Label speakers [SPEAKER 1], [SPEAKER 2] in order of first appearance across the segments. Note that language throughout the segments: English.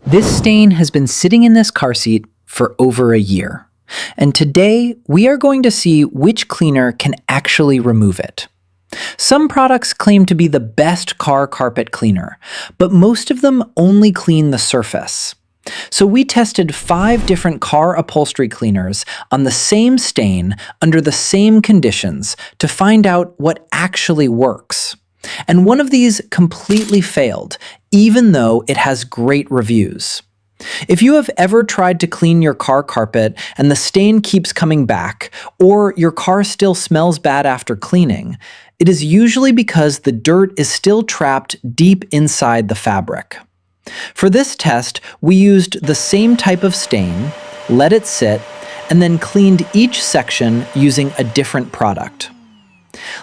[SPEAKER 1] This stain has been sitting in this car seat for over a year. And today, we are going to see which cleaner can actually remove it. Some products claim to be the best car carpet cleaner, but most of them only clean the surface. So we tested 5 different car upholstery cleaners on the same stain under the same conditions to find out what actually works. And one of these completely failed, even though it has great reviews. If you have ever tried to clean your car carpet and the stain keeps coming back, or your car still smells bad after cleaning, it is usually because the dirt is still trapped deep inside the fabric. For this test, we used the same type of stain, let it sit, and then cleaned each section using a different product.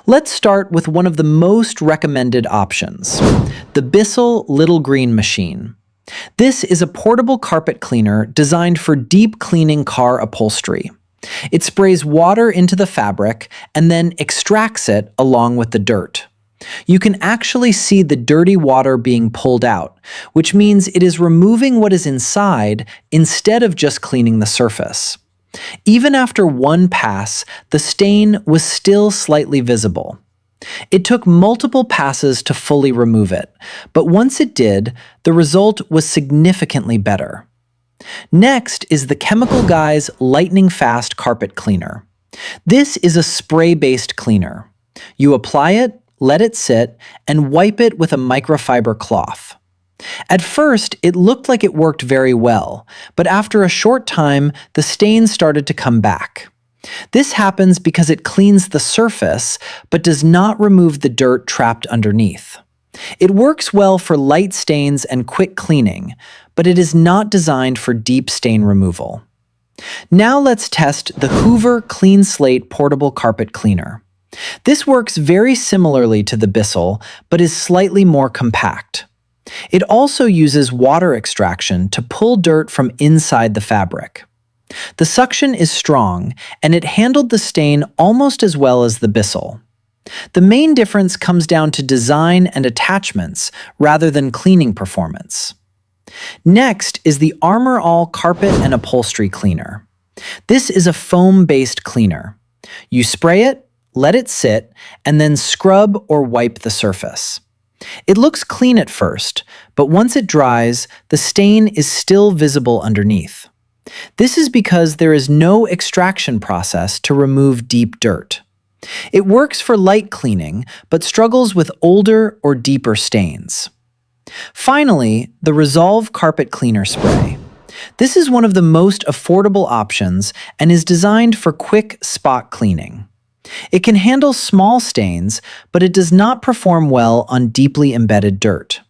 [SPEAKER 1] Let's start with one of the most recommended options, the Bissell Little Green Machine. This is a portable carpet cleaner designed for deep cleaning car upholstery. It sprays water into the fabric and then extracts it along with the dirt. You can actually see the dirty water being pulled out, which means it is removing what is inside instead of just cleaning the surface. Even after one pass, the stain was still slightly visible. It took multiple passes to fully remove it, but once it did, the result was significantly better. Next is the Chemical Guy's Lightning Fast Carpet Cleaner. This is a spray-based cleaner. You apply it, let it sit, and wipe it with a microfiber cloth. At first, it looked like it worked very well, but after a short time, the stains started to come back. This happens because it cleans the surface, but does not remove the dirt trapped underneath. It works well for light stains and quick cleaning, but it is not designed for deep stain removal. Now let's test the Hoover Clean Slate Portable Carpet Cleaner. This works very similarly to the Bissell, but is slightly more compact. It also uses water extraction to pull dirt from inside the fabric. The suction is strong, and it handled the stain almost as well as the Bissell. The main difference comes down to design and attachments rather than cleaning performance. Next is the Armor All Carpet and Upholstery Cleaner. This is a foam-based cleaner. You spray it, let it sit, and then scrub or wipe the surface. It looks clean at first, but once it dries, the stain is still visible underneath. This is because there is no extraction process to remove deep dirt. It works for light cleaning, but struggles with older or deeper stains. Finally, the Resolve Carpet Cleaner Spray. This is one of the most affordable options and is designed for quick spot cleaning. It can handle small stains, but it does not perform well on deeply embedded dirt.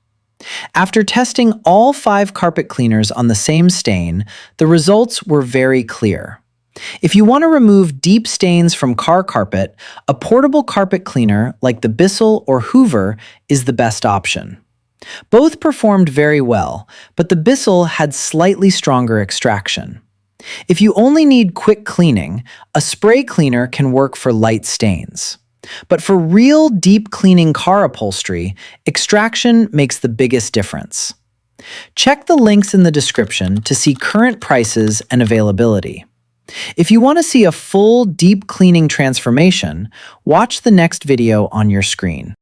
[SPEAKER 1] After testing all 5 carpet cleaners on the same stain, the results were very clear. If you want to remove deep stains from car carpet, a portable carpet cleaner like the Bissell or Hoover is the best option. Both performed very well, but the Bissell had slightly stronger extraction. If you only need quick cleaning, a spray cleaner can work for light stains. But for real deep cleaning car upholstery, extraction makes the biggest difference. Check the links in the description to see current prices and availability. If you want to see a full deep cleaning transformation, watch the next video on your screen.